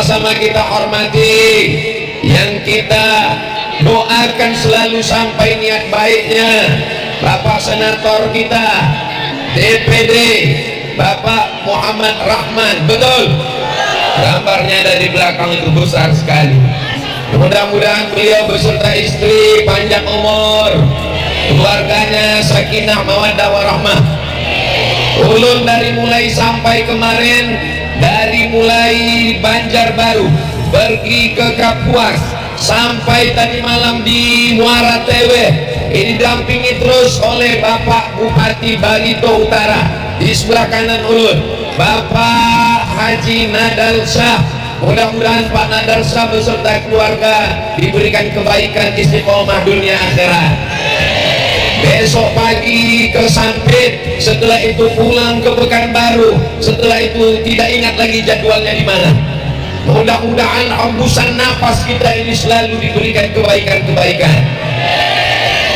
sama-sama kita hormati, yang kita doakan selalu sampai niat baiknya Bapak Senator kita DPD Bapak Muhammad Rahman, betul? Gambarnya ada di belakang itu besar sekali. Mudah-mudahan beliau beserta istri panjang umur, keluarganya sakinah mawaddah warahmah. Ulun dari mulai sampai kemarin, dari mulai Banjarbaru pergi ke Kapuas sampai tadi malam di Muara Tewe, ini didampingi terus oleh Bapak Bupati Barito Utara. Di sebelah kanan ulun Bapak Haji Nadal Shah. Mudah-mudahan Pak Nadal Shah beserta keluarga diberikan kebaikan istiqomah dunia akhirat. Besok pagi ke Sampit, setelah itu pulang ke Pekanbaru, setelah itu tidak ingat lagi jadwalnya di mana. Mudah-mudahan hembusan nafas kita ini selalu diberikan kebaikan-kebaikan.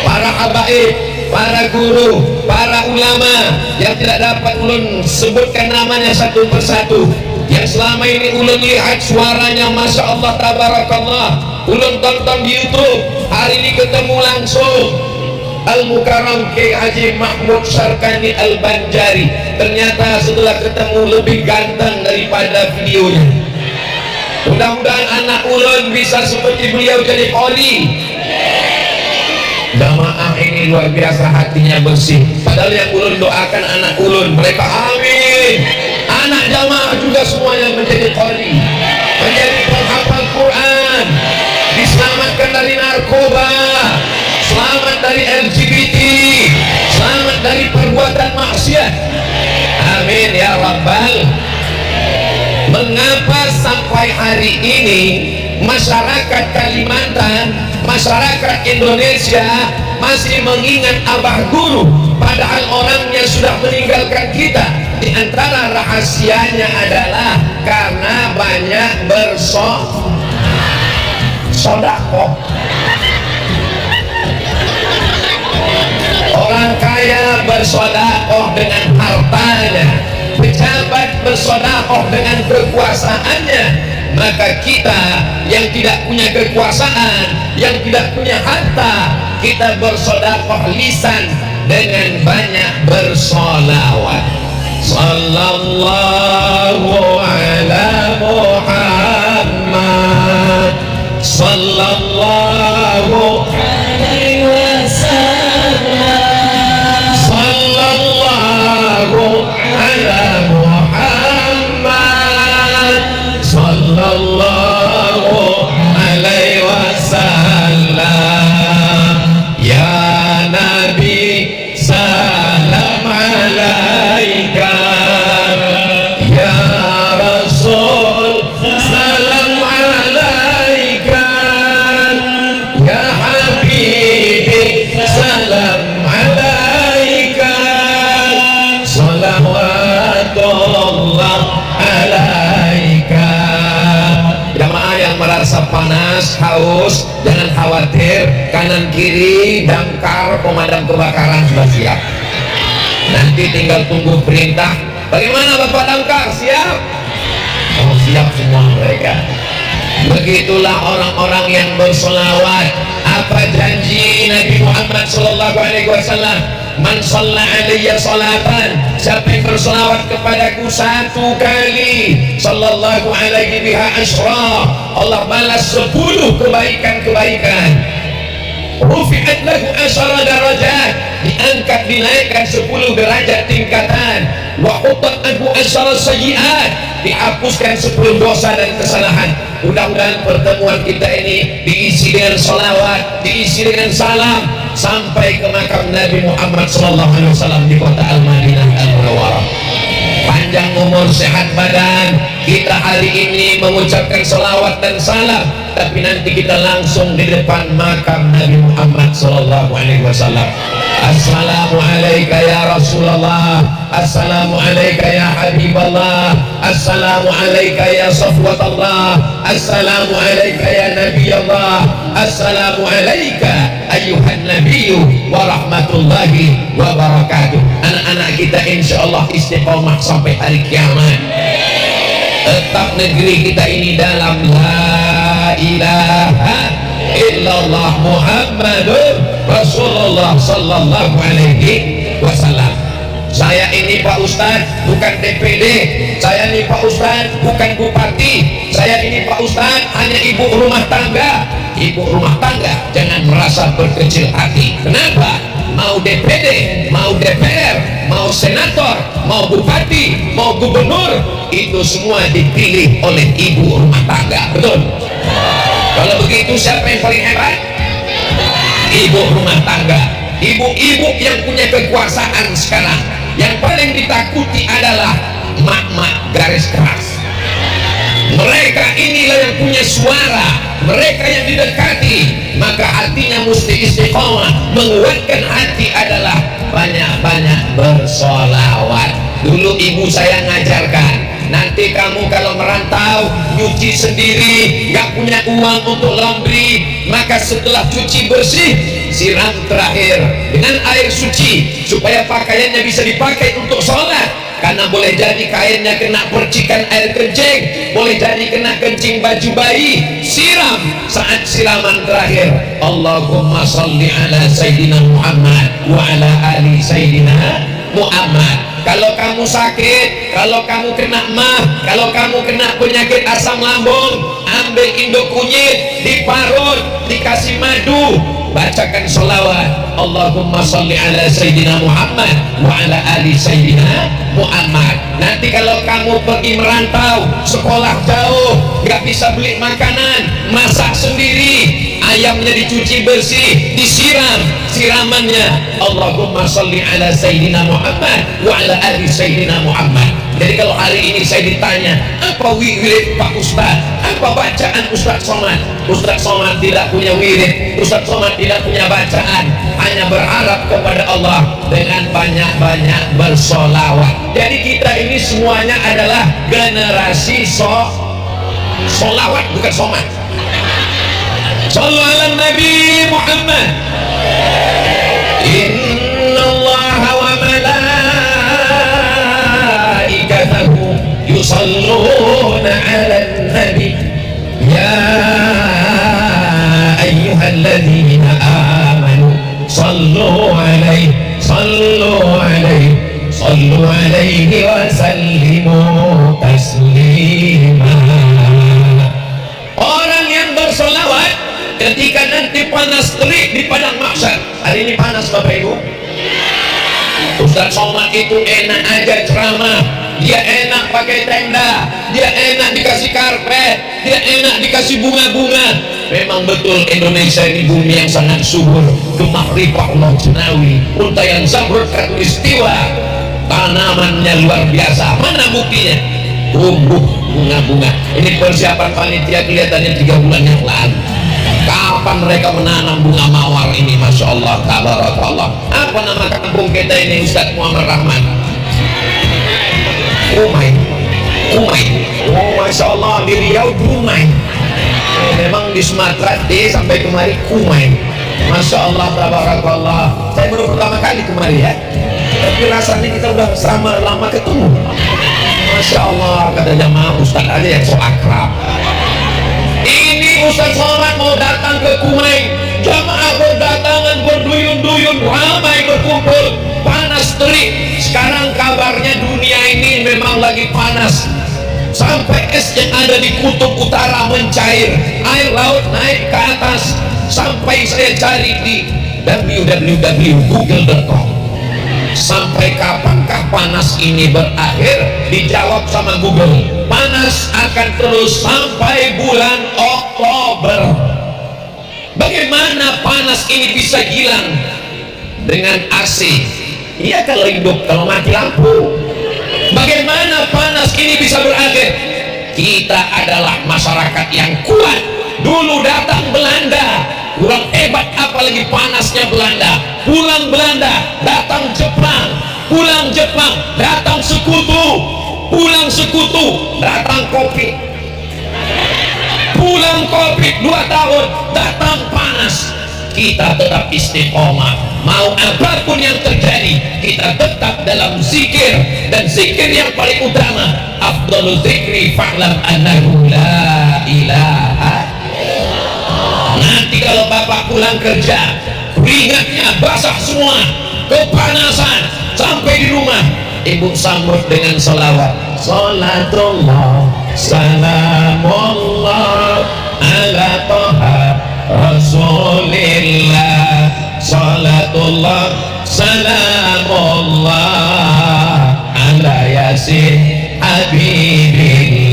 Para habaib, para guru, para ulama yang tidak dapat ulun sebutkan namanya satu persatu, yang selama ini ulun lihat suaranya Masya Allah tabarakallah, ulun tonton di YouTube, hari ini ketemu langsung Al-Mukarram Kiai Haji Mahmud Syarkani Al-Banjari. Ternyata setelah ketemu lebih ganteng daripada videonya. Mudah-mudahan anak ulun bisa seperti beliau jadi qoli. Jamaah ini luar biasa hatinya bersih, padahal yang ulun doakan anak ulun, mereka amin. Anak jamaah juga semuanya menjadi qoli, menjadi penghafal Quran, diselamatkan dari narkoba, selamat dari LGBT, selamat dari perbuatan maksiat. Amin ya Rabbal. Mengapa sampai hari ini masyarakat Kalimantan, masyarakat Indonesia masih mengingat Abah Guru, padahal orangnya sudah meninggalkan kita? Di antara rahasianya adalah karena banyak bersodakoh. Orang kaya bersodakoh dengan hartanya, pejabat bersodakoh dengan kekuasaannya, maka kita yang tidak punya kekuasaan, yang tidak punya harta, kita bersodakoh lisan dengan banyak bersolawat. Sallallahu ala Muhammad, sallallahu alaihi wasallam, sallallahu ala Muhammad, sallallahu alaihi wasallam. Ya Nabi salam alaika, ya Rasul salam alaika, ya Habibi salam alaika, salawatullah alaika. Jamaah yang merasa panas, haus, jangan khawatir, kanan kiri damkar pemadam kebakaran sudah siap. Nanti tinggal tunggu perintah. Bagaimana Bapak damkar? Siap? Oh siap semua mereka. Begitulah orang-orang yang bersolawat. Apa janji Nabi Muhammad SAW? Man shalla alayya salatan, siapa yang bersolawat kepadaku satu kali, sallallahu alaihi biha asyra, Allah balas 10 kebaikan-kebaikan. Rufi'at lahu asyara darajat, diangkat dinaikkan 10 derajat tingkatan. Wa hutat anhu asyara sayyi'at, dihapuskan 10 dosa dan kesalahan. Mudah-mudahan pertemuan kita ini diisi dengan salawat, diisi dengan salam sampai ke makam Nabi Muhammad SAW di kota Al-Madinah Al-Munawwarah. Panjang umur, sehat badan. Kita hari ini mengucapkan salawat dan salam, tapi nanti kita langsung di depan makam Nabi Muhammad SAW. Assalamu alayka ya Rasulullah, assalamu alayka ya Habiballah, assalamu alayka ya Safwatullah, assalamu alayka ya Nabiyallah, assalamu alayka ayyuhan nabiyyu wa rahmatullahi wa barakatuh. Anak-anak kita insyaallah istiqomah sampai hari kiamat. tetap negeri kita ini dalam la ilaha illallah Muhammadur Rasulullah sallallahu alaihi wasallam. Saya ini Pak Ustadz bukan DPD, saya ini Pak Ustadz bukan bupati, saya ini Pak Ustadz hanya ibu rumah tangga. Ibu rumah tangga jangan merasa berkecil hati. Kenapa? Mau DPD, mau DPR, mau senator, mau bupati, mau gubernur, itu semua dipilih oleh ibu rumah tangga. Betul? Kalau begitu siapa yang paling hebat? Ibu rumah tangga. Ibu-ibu yang punya kekuasaan sekarang, yang paling ditakuti adalah mak-mak garis keras. Mereka inilah yang punya suara, mereka yang didekati, maka hatinya mesti istiqomah. Menguatkan hati adalah banyak-banyak bersolawat. Dulu ibu saya ngajarkan, nanti kamu kalau merantau nyuci sendiri, gak punya uang untuk laundry, maka setelah cuci bersih, siram terakhir dengan air suci supaya pakaiannya bisa dipakai untuk sholat. Karena boleh jadi kainnya kena percikan air kencing, boleh jadi kena kencing baju bayi. Siram saat siraman terakhir, Allahumma salli ala Sayyidina Muhammad wa ala ali Sayyidina Muhammad. Kalau kamu sakit, kalau kamu kena mah, kalau kamu kena penyakit asam lambung, ambil induk kunyit, diparut, dikasih madu, bacakan sholawat, Allahumma salli ala Sayyidina Muhammad wa ala ali Sayyidina Muhammad. Nanti kalau kamu pergi merantau, sekolah jauh, gak bisa beli makanan, masak sendiri, ayamnya dicuci bersih, disiram, siramannya Allahumma salli ala Sayyidina Muhammad wa ala ali Sayyidina Muhammad. Jadi kalau hari ini saya ditanya, apa wirid Pak Ustaz, apa bacaan Ustaz Somad? Ustaz Somad tidak punya wirid, Ustaz Somad tidak punya bacaan, hanya berharap kepada Allah dengan banyak-banyak bersolawat. Jadi kita ini semuanya adalah generasi solawat, bukan somad. Sallu ala Nabi Muhammad. Inna Allah wa malaikatahu yusalluna ala Nabi ya ayyuhalladzina amanu sallu alaihi sallu alaihi sallu alaihi wa sallimu taslima. Orang yang bersolawat ketika nanti panas terik di padang mahsyar. Hari ini panas Bapak Ibu. Ustaz Somad itu enak aja ceramah, dia enak pakai tenda, dia enak dikasih karpet, dia enak dikasih bunga-bunga. Memang betul Indonesia ini bumi yang sangat subur, gemah ripah Allah jenawi, untayan zamrud katulistiwa, tanamannya luar biasa. Mana buktinya? Tumbuh bunga-bunga. Ini persiapan panitia kelihatannya 3 bulan yang lalu. Kapan mereka menanam bunga mawar ini? Masya Allah, tabarakallah. Apa nama kampung kita ini Ustaz Muhammad Rahman? Kumai. Kumai. Oh Masya Allah, di Riau Kumai. Memang di Sumatera D sampai kemari Kumai. Masya Allah, tabarakallah. Saya baru pertama kali kemari ya, tapi rasanya kita udah sama lama ketemu. Masya Allah, kata jamaah Ustaz aja yang so akrab. Ini Ustaz Somad mau datang ke Kumai, jamaah berdatangan berduyun-duyun, ramai berkumpul, panas terik. Sekarang kabarnya dunia ini memang lagi panas, sampai es yang ada di kutub utara mencair, air laut naik ke atas, sampai saya cari di www.google.com. Sampai kapankah panas ini berakhir? Dijawab sama Google, panas akan terus sampai bulan Oktober. Bagaimana panas ini bisa hilang? Dengan AC. Iya kalau hidup, kalau mati lampu. Bagaimana panas ini bisa berakhir? Kita adalah masyarakat yang kuat. Dulu datang Belanda, kurang hebat apalagi panasnya Belanda. Pulang Belanda, datang Jepang. Pulang Jepang, datang sekutu. Pulang sekutu, datang Covid. Pulang Covid 2 tahun, datang panas. Kita tetap istiqomah. Mau apapun yang terjadi, kita tetap dalam zikir. Dan zikir yang paling utama, afdalu dzikri fa'lam annahu la ilaha. Nanti kalau bapak pulang kerja keringatnya basah semua, kepanasan, sampai di rumah ibu sambut dengan sholawat, sholatullah salamullah ala toha rasulillah, sholatullah salamullah ala yasin habibillah,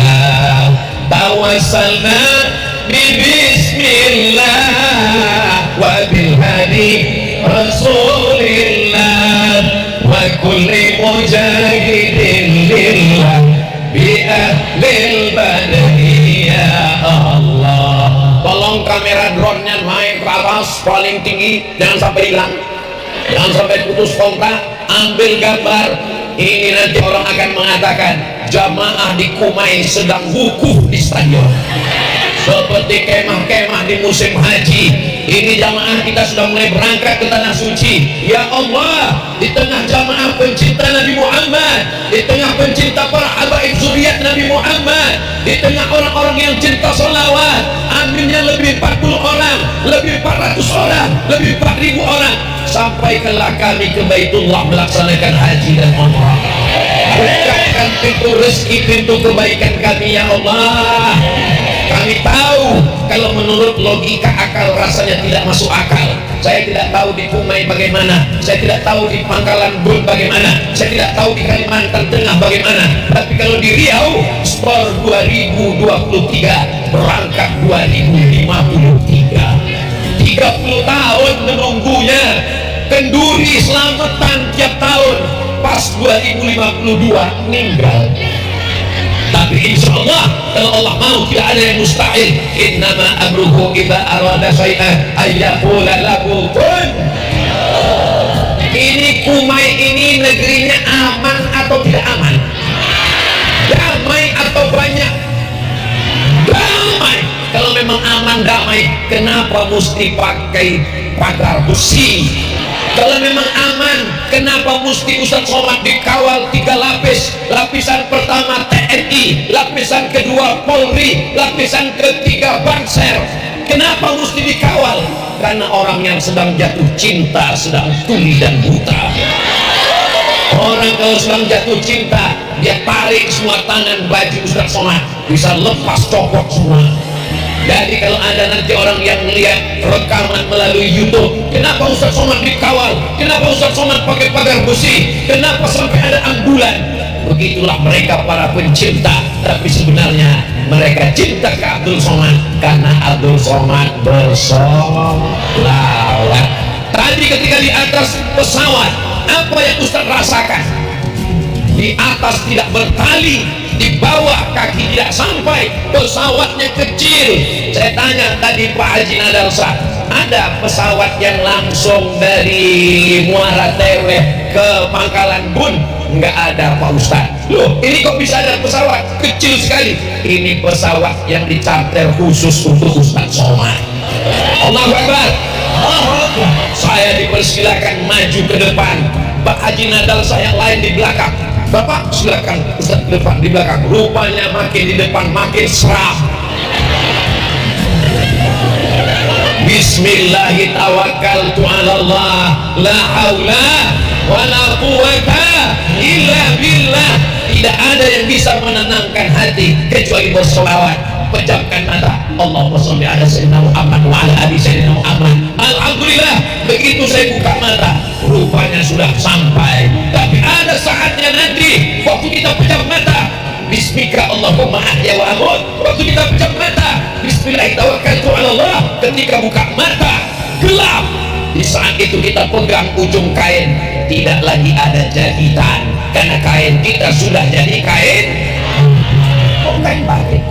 tawassalna bismillah wa bilhadi rasulillah wa kulli mujahidin lillah bi ahlil badani ya Allah. Tolong kamera drone-nya naik ke atas paling tinggi, jangan sampai hilang, jangan sampai putus kontak, ambil gambar. Ini nanti orang akan mengatakan jamaah di Kumai sedang wukuf di stadion, seperti kemah-kemah di musim haji. Ini jamaah kita sudah mulai berangkat ke tanah suci. Ya Allah, di tengah jamaah pencinta Nabi Muhammad, di tengah pencinta para habaib zuriat Nabi Muhammad, di tengah orang-orang yang cinta sholawat, aminnya lebih 40 orang, lebih 400 orang, lebih 4000 orang, sampaikanlah kami ke Baitullah melaksanakan haji dan umrah. Bukakan pintu rezeki, pintu kebaikan kami ya Allah. Kami tahu kalau menurut logika akal rasanya tidak masuk akal. Saya tidak tahu di Kumai bagaimana, saya tidak tahu di Pangkalan Bun bagaimana, saya tidak tahu di Kalimantan Tengah bagaimana. Tapi kalau di Riau skor 2023, berangkat 2053, 30 tahun menunggunya. Kenduri selamatan tiap tahun, pas 2052 meninggal. Tapi insya Allah kalau Allah mau tidak ada yang mustahil. Innama amruhu idza arada syai'an ayyaqula lahu kun. Ini Kumai ini negerinya aman atau tidak aman? Damai atau banyak? Damai. Kalau memang aman damai, kenapa mesti pakai pagar besi? Kalau memang aman, kenapa mesti Ustadz Somad dikawal 3 lapis? Lapisan pertama TNI, lapisan kedua Polri, lapisan ketiga Banser. Kenapa mesti dikawal? Karena orang yang sedang jatuh cinta, sedang tuli dan buta. Orang kalau sedang jatuh cinta, dia tarik semua tangan baju Ustadz Somad, bisa lepas copot semua. Jadi kalau ada nanti orang yang melihat rekaman melalui YouTube, kenapa Ustadz Somad dikawal? Kenapa Ustadz Somad pakai pagar besi? Kenapa sampai ada ambulan? Begitulah mereka para pencinta. Tapi sebenarnya mereka cinta ke Abdul Somad karena Abdul Somad bersolawat. Tadi ketika di atas pesawat, apa yang Ustadz rasakan? Di atas tidak bertali, di bawah kaki tidak sampai, pesawatnya kecil. Saya tanya tadi Pak Haji Nadalsa, ada pesawat yang langsung dari Muara Teweh ke Pangkalan Bun? Enggak ada Pak Ustadz. Loh, ini kok bisa ada pesawat kecil sekali? Ini pesawat yang dicarter khusus untuk Ustadz Somad. Allahu Akbar. Saya dipersilakan maju ke depan, Pak Haji Nadalsa yang lain di belakang. Bapak silakan Ustaz di depan, di belakang. Rupanya makin di depan makin seram. Bismillahirrahmanirrahim. La haula wa la quwata illa billah. Tidak ada yang bisa menenangkan hati kecuali bersolawat. Pejamkan mata. Allahumma sholli ala sayyidina Muhammad wa ala ali sayyidina Muhammad. Alhamdulillah, begitu saya buka mata, rupanya sudah sampai. Tapi ada saatnya nanti waktu kita pejam mata, bismika Allahumma ahya wa amut. Waktu kita pejam mata, bismillahirrahmanirrahim. Ketika buka mata, gelap. Di saat itu kita pegang ujung kain, tidak lagi ada jahitan, karena kain kita sudah jadi kain. Oh, kain batik,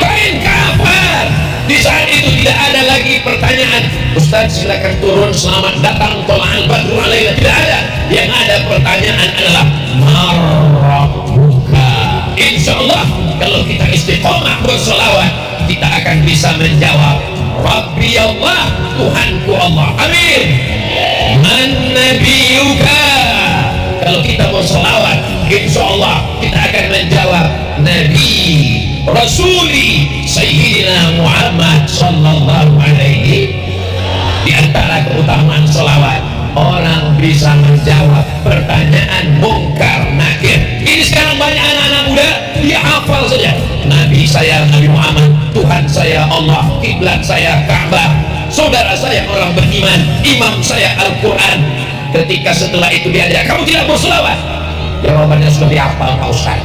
kain kafan. Di saat itu tidak ada lagi pertanyaan, Ustaz silakan turun, selamat datang, tola'al badru alaina. Tidak ada. Yang ada pertanyaan adalah marrabbuka. Insya Allah kalau kita istiqomah bersolawat, kita akan bisa menjawab Rabbi Allah, Tuhanku Allah. Amin. Man nabiyuka. Kalau kita bersolawat, insya Allah kita akan menjawab Nabi Rasuli Sayyidina Muhammad sallallahu alaihi. Di antara keutamaan selawat, orang bisa menjawab pertanyaan mungkar nakir. Ini sekarang banyak anak-anak muda dia hafal saja, Nabi saya Nabi Muhammad, Tuhan saya Allah, kiblat saya Ka'bah, saudara saya orang beriman, imam saya Al-Quran. Ketika setelah itu diajak, kamu tidak berselawat, jawabannya seperti apa Pak Ustaz?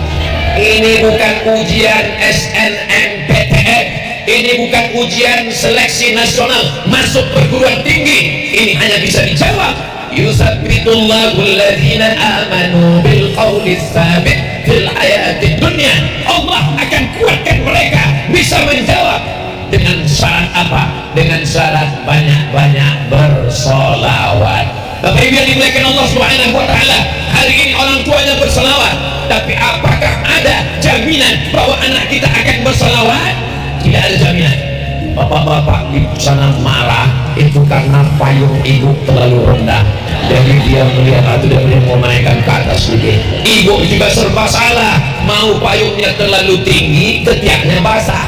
Ini bukan ujian SNMPTN, ini bukan ujian seleksi nasional masuk perguruan tinggi. Ini hanya bisa dijawab. Yusabbitullahu alladhina amanu bil qawli tsabit fil hayatid dunya. Allah akan kuatkan mereka bisa menjawab. Dengan syarat apa? Dengan syarat banyak-banyak bersolawat. Bapak Ibu yang dimuliakan Allah Subhanahu wa taala, hari ini orang tuanya berselawat, tapi apakah ada jaminan bahwa anak kita akan berselawat? Tidak ada jaminan. Bapak-bapak di sana marah itu karena payung ibu terlalu rendah, jadi dia melihat atau dia mau menaikkan ke atas sedikit. Ibu juga serba salah, mau payungnya terlalu tinggi, ketiaknya basah.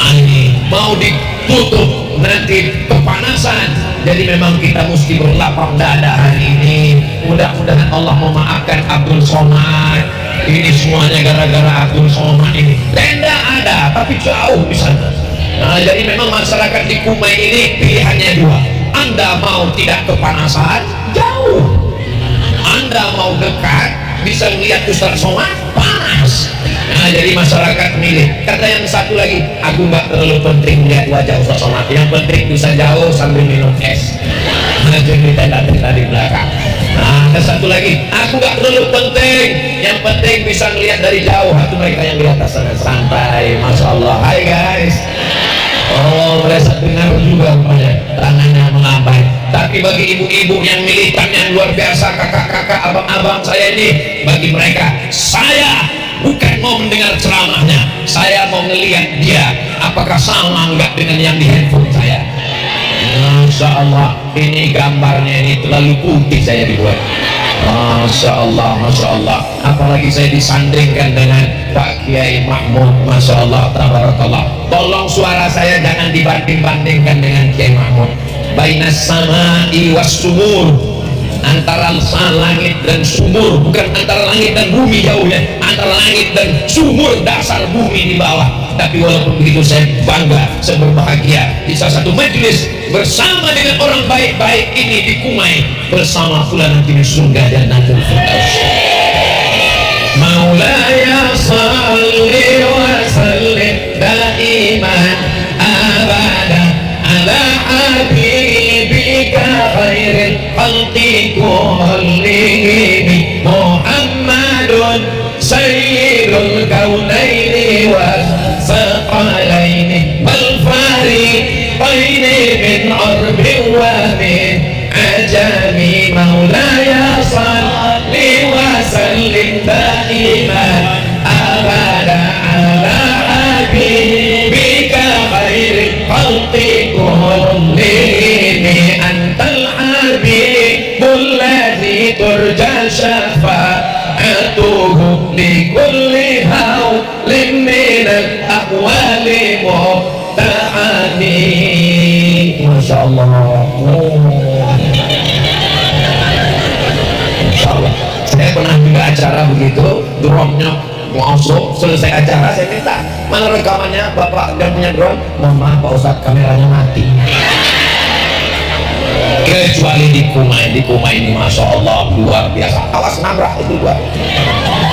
Ini mau ditutup nanti kepanasan. Jadi memang kita mesti berlapang dada hari ini. Mudah-mudahan Allah memaafkan Abdul Somad. Ini semuanya gara-gara Abdul Somad ini. Tenda ada tapi jauh di sana. Nah, jadi memang masyarakat di Kumai ini pilihannya dua. Anda mau tidak kepanasan, jauh. Anda mau dekat, bisa melihat Ustaz Somad, panas. Nah, jadi masyarakat milih. Kata yang satu lagi, aku nggak terlalu penting lihat wajah Ustaz Somad, yang penting bisa jauh sambil minum es. Nah, jadi tenda-tenda di belakang. Nah, ada satu lagi, aku nggak terlalu penting, yang penting bisa melihat dari jauh. Itu mereka yang di atas sana santai, masya Allah. Hai guys. Oh, mereka dengar juga rupanya, tangannya melambai. Tapi bagi ibu-ibu yang militan yang luar biasa, kakak-kakak, abang-abang saya ini, bagi mereka, saya bukan mau mendengar ceramahnya, saya mau ngelihat dia apakah sama enggak dengan yang di handphone saya. Masya Allah, ini gambarnya ini terlalu putih saya dibuat. Masya Allah, Masya Allah. Apalagi saya disandingkan dengan Pak Kiai Mahmud, Masya Allah, tabarakallah. Tolong suara saya jangan dibanding-bandingkan dengan Kiai Mahmud. Bainas sama'i was sumur, antara langit dan sumur, bukan antara langit dan bumi jauh ya, antara langit dan sumur dasar bumi di bawah. Tapi walaupun begitu saya bangga, saya berbahagia bisa satu majelis bersama dengan orang baik-baik ini di Kumai, bersama pula nanti di surga dan Jannatul Firdaus. Maulaya salli wa sallim daiman abada ala habibika khairil khalqi kullihim Muhammadun sayyidul kaunaini wa ثقلين والفريقين من عرب ومن عجم مولاي صل وسلم دائما ابدا على حبيبك خير الخلق كلهم انت الحبيب الذي ترجى شفاعته لكل هول من الأقوال متعاني. Masya Allah. Masya Allah. Saya pernah juga acara begitu, drone-nya masuk, selesai acara saya minta mana rekamannya, bapak dan punya drone. Mohon maaf Pak Ustadz, kameranya mati. Kecuali di Kumai ini Masya Allah luar biasa. Awas nabrak itu gua.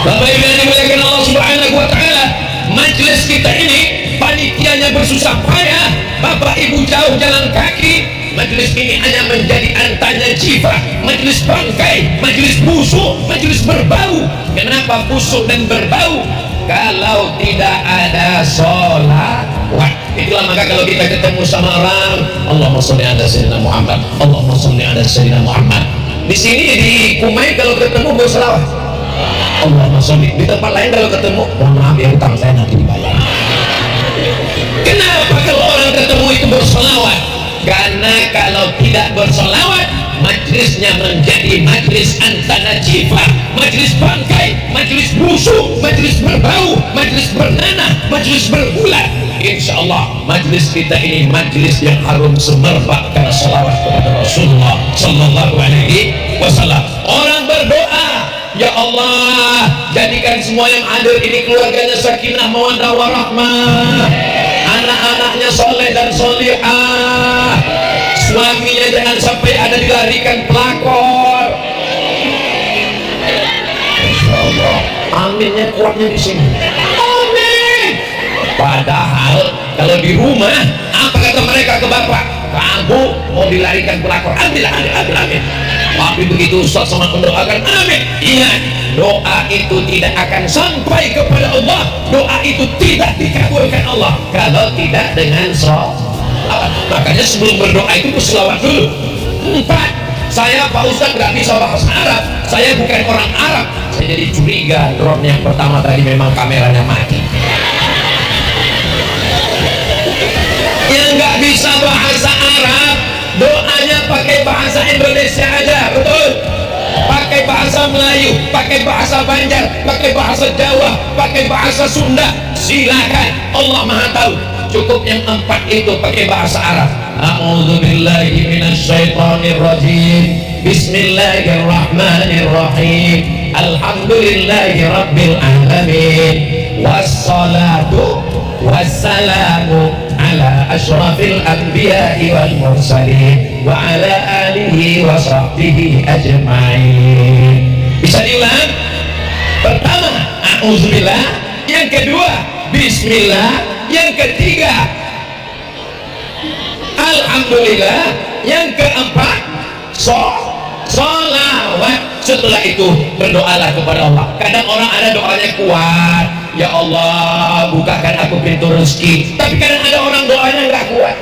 Bapak Ibu yang dimuliakan Allah Subhanahu wa taala, majelis kita ini panitianya bersusah payah, Bapak Ibu jauh jalan kaki. Majelis ini hanya menjadi antanya jiwa, majelis bangkai, majelis busuk, majelis berbau. Kenapa busuk dan berbau? Kalau tidak ada sholat. Wah, itulah maka kalau kita ketemu sama orang, Allahumma sholli ala sayyidina Muhammad, Allahumma sholli ala sayyidina Muhammad. Di sini di Kumai kalau ketemu berselawat, Allahumma sholli. Di tempat lain kalau ketemu, mohon maaf ya hutang saya nanti dibayar. Kenapa kalau orang ketemu itu berselawat? Karena kalau tidak berselawat majlisnya menjadi majlis antanajifah, majlis bangkai, majlis busuk, majlis berbau, majlis bernanah, majlis berulat. Insya Allah majlis kita ini majlis yang harum semerbak karena salawat kepada Rasulullah Sallallahu Alaihi Wasallam. Orang berdoa, ya Allah, jadikan semua yang hadir ini keluarganya sakinah mawaddah warahmah, anak-anaknya soleh dan solihah, suaminya jangan sampai ada dilarikan pelakor. Insyaallah. Aminnya kuatnya di sini. Amin. Padahal kalau di rumah apa kata mereka ke bapak? Kamu mau dilarikan pelakor? Ambil, amin. Tapi begitu Ustaz sama mendoakan, amin. Ingat, doa itu tidak akan sampai kepada Allah. Doa itu tidak dikabulkan Allah kalau tidak dengan sholawat. Makanya sebelum berdoa itu berselawat dulu. 4. Saya Pak Ustaz nggak bisa bahasa Arab. Saya bukan orang Arab. Saya jadi curiga. Drone yang pertama tadi memang kameranya mati. Yang nggak bisa bahasa Arab, doanya pakai bahasa Indonesia aja, betul? Pakai bahasa Melayu, pakai bahasa Banjar, pakai bahasa Jawa, pakai bahasa Sunda, silakan. Allah Maha tahu. Cukup yang 4 itu pakai bahasa Arab. A'udzubillahi minasyaitonirrajim. Bismillahirrahmanirrahim. Alhamdulillahi rabbil alamin. Wassalatu wassalamu ala asyrafil anbiya'i wal mursalin wa ala alihi wa sahbihi ajma'in. Bisa diulang? Pertama, a'udzubillah. Yang kedua, bismillah. Yang ketiga, alhamdulillah. Yang keempat, sholawat. Setelah itu berdoalah kepada Allah. Kadang orang ada doanya kuat, ya Allah bukakan aku pintu rezeki. Tapi kadang ada orang doanya nggak kuat.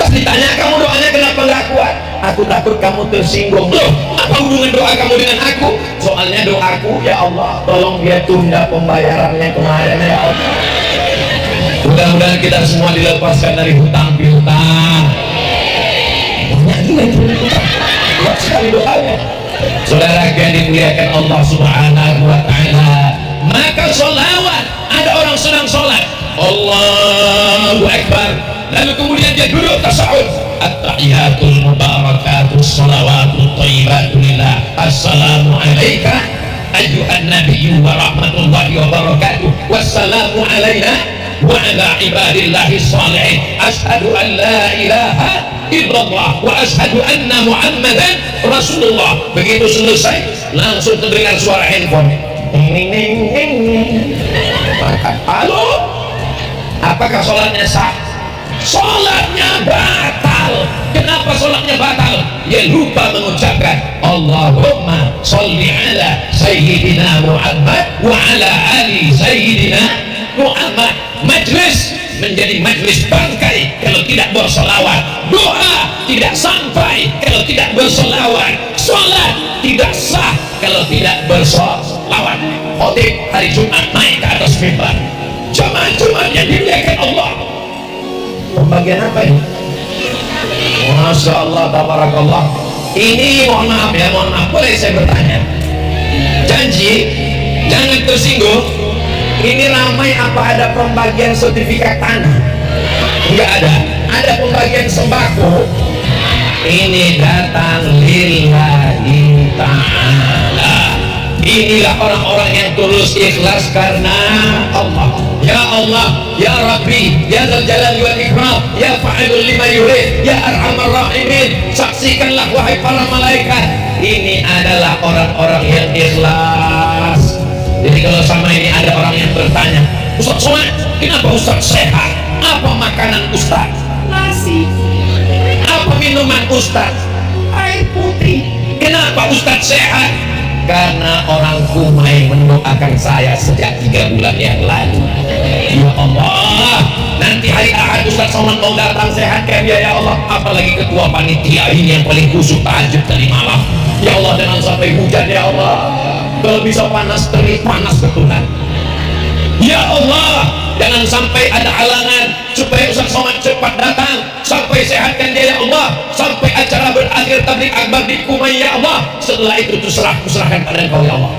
Pas ditanya, kamu doanya kenapa nggak kuat? Aku takut kamu tersinggung. Loh, apa hubungan doa kamu dengan aku? Soalnya doaku, ya Allah tolong dia tunda pembayarannya kemarin, ya Allah. Mudah-mudahan kita semua dilepaskan dari hutang piutang. Banyak juga yang berhutang. Kuat sekali doanya. Saudara yang dimuliakan Allah Subhanahu wa ta'ala, maka sholawat. Ada orang sedang sholat, Allahu Akbar, lalu kemudian dia duduk tasawuf, at-tahiyatul mubarakatus sholawatut thayyibatulillah, assalamu alaika ayyuhan nabiyyu wa rahmatullahi wa barakatuh, wassalamu alaina wa ala ibadillahi shalihin, asyhadu an la ilaha illallah wa asyhadu anna muhammadan rasulullah. Begitu selesai langsung terdengar suara handphone. Halo, apakah sholatnya sah? Sholatnya batal. Kenapa sholatnya batal? Ya lupa mengucapkan Allahumma sholli ala sayyidina Muhammad wa ala ali sayyidina Muhammad. Majlis menjadi majlis bangkai kalau tidak bersolawat. Doa tidak sampai kalau tidak bersolawat. Sholat tidak sah kalau tidak bersolawat. Khotib hari Jumat naik ke atas mimbar, jamaah Jumat yang dimuliakan Allah. Pembagian apa ini? Masya Allah, tabarakallah. Ini mohon maaf ya, mohon maaf, boleh saya bertanya? Janji jangan tersinggung. Ini ramai apa ada pembagian sertifikat tanah? Enggak ada. Ada pembagian sembako. Ini datang lillahi ta'ala. Inilah orang-orang yang tulus ikhlas karena Allah. Ya Allah, ya Rabbi, ya Dzal Jalali wal Ikram, ya Fa'ilul lima yurid, ya Arhamar Rahimin. Saksikanlah wahai para malaikat, ini adalah orang-orang yang ikhlas. Jadi kalau sama ini ada orang yang bertanya, Ustaz Somad, kenapa Ustaz sehat? Apa makanan Ustaz? Nasi. Apa minuman Ustaz? Air putih. Kenapa Ustaz sehat? Karena orang Kumai mendoakan saya sejak 3 bulan yang lalu. Ya Allah, nanti hari Ahad Ustaz Somad mau datang, sehatkan dia ya Allah. Apalagi ketua panitia ini yang paling khusyuk tahajud tadi malam. Ya Allah, jangan sampai hujan ya Allah. Kalau bisa panas terik, panas ketunan. Ya Allah, Jangan sampai ada halangan supaya Ustaz Somad cepat datang, sampai sehatkan dia ya Allah, sampai acara berakhir tabligh akbar di Kumai ya Allah. Setelah itu serahkan pada Engkau ya Allah.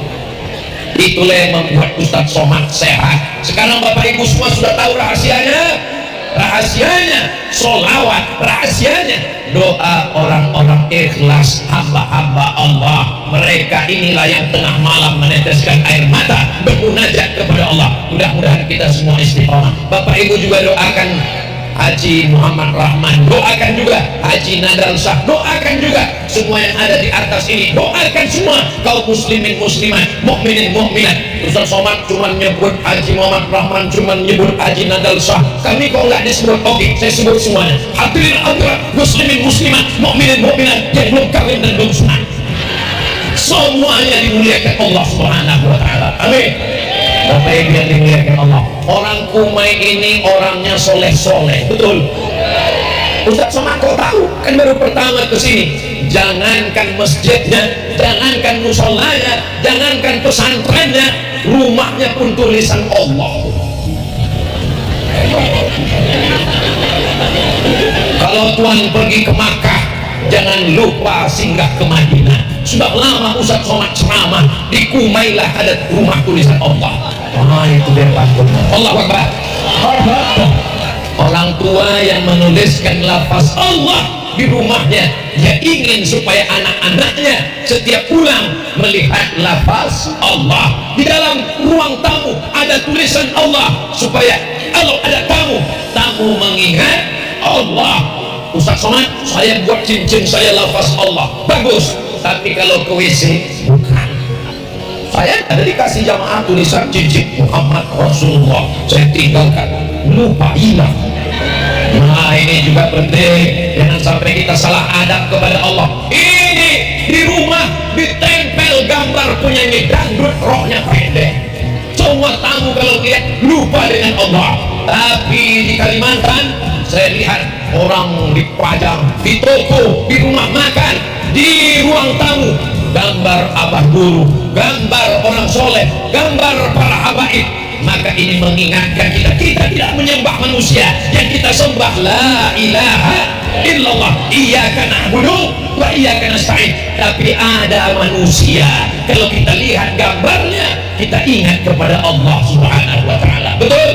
Itulah yang membuat Ustaz Somad sehat. Sekarang Bapak Ibu semua sudah tahu rahasianya. Rahasianya sholawat, rahasianya doa orang-orang ikhlas, hamba-hamba Allah. Mereka inilah yang tengah malam meneteskan air mata bermunajat kepada Allah. Mudah-mudahan kita semua istiqomah. Bapak Ibu juga doakan Haji Muhammad Rahman, doakan juga Haji Nadal Shah, doakan juga semua yang ada di atas ini, doakan semua kaum muslimin muslimat, mukminin mukminat. Ustaz Somad cuma nyebut Haji Muhammad Rahman, cuma nyebut Haji Nadal Shah, kami kok nggak disebut? Oke, saya sebut semuanya. Hadirin hadirat muslimin muslimat, mukminin mukminat yang belum kawin dan belum sunat, semuanya dimuliakan Allah Subhanahu wa taala. Amin. Bapak Ibu yang dimuliakan Allah, orang Kumai ini orangnya soleh-soleh, betul? Ustaz Somad kok tahu? Kan baru pertama ke sini. Jangankan masjidnya, jangankan musolanya, jangankan pesantrennya, rumahnya pun tulisan Allah. Kalau Tuhan pergi ke Makkah, jangan lupa singgah ke Madinah. Sudah lama Ustaz Somad ceramah, di Kumai lah ada rumah tulisan Allah. Itu dia takut. Allah Akbar. Orang tua yang menuliskan lafaz Allah di rumahnya, dia ingin supaya anak-anaknya setiap pulang melihat lafaz Allah. Di dalam ruang tamu ada tulisan Allah, supaya kalau ada tamu mengingat Allah. Ustaz Somad, saya buat cincin saya lafaz Allah, bagus. Tapi kalau ke WC, bukan. Saya ada dikasih jamaah tulisan cincin Muhammad Rasulullah, saya tinggalkan, lupa, hilang. Nah ini juga penting, jangan sampai kita salah adab kepada Allah. Ini di rumah ditempel gambar penyanyi dangdut rohnya pendek. Semua tamu kalau lihat lupa dengan Allah. Tapi di Kalimantan saya lihat orang dipajang di toko, di rumah makan, di ruang tamu, gambar abah guru, gambar orang soleh, gambar para habaib. Maka ini mengingatkan kita tidak menyembah manusia, yang kita sembah la ilaha illallah, iyyaka na'budu wa iyyaka nasta'in. Tapi ada manusia, kalau kita lihat gambarnya kita ingat kepada Allah Subhanahu wa taala, betul?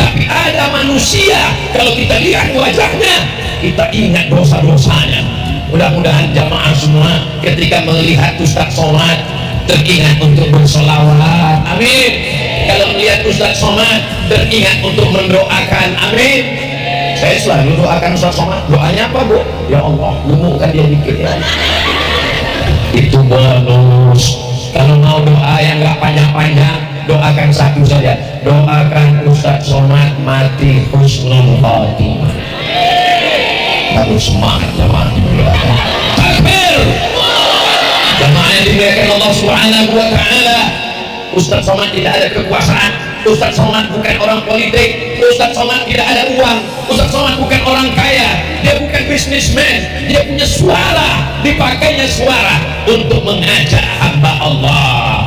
Tapi ada manusia, kalau kita lihat wajahnya kita ingat dosa-dosanya. Mudah-mudahan jamaah semua ketika melihat Ustaz Somad teringat untuk bersolawat, amin. Kalau melihat Ustaz Somad teringat untuk mendoakan, amin. Saya selalu doakan Ustaz Somad. Doanya apa, Bu? Ya Allah, lumpuhkan dia dikit ya. Itu bonus. Kalau mau doa yang nggak panjang-panjang, doakan satu saja. Doakan Ustaz Somad mati husnul khotimah. Harus semangat jemaah. Takbir. Jemaah yang dimuliakan Allah Subhanahu wa taala. Ustaz Somad tidak ada kekuasaan. Ustaz Somad bukan orang politik. Ustaz Somad tidak ada uang. Ustaz Somad bukan orang kaya. Dia bukan bisnismen. Dia punya suara, dipakainya suara untuk mengajak hamba Allah.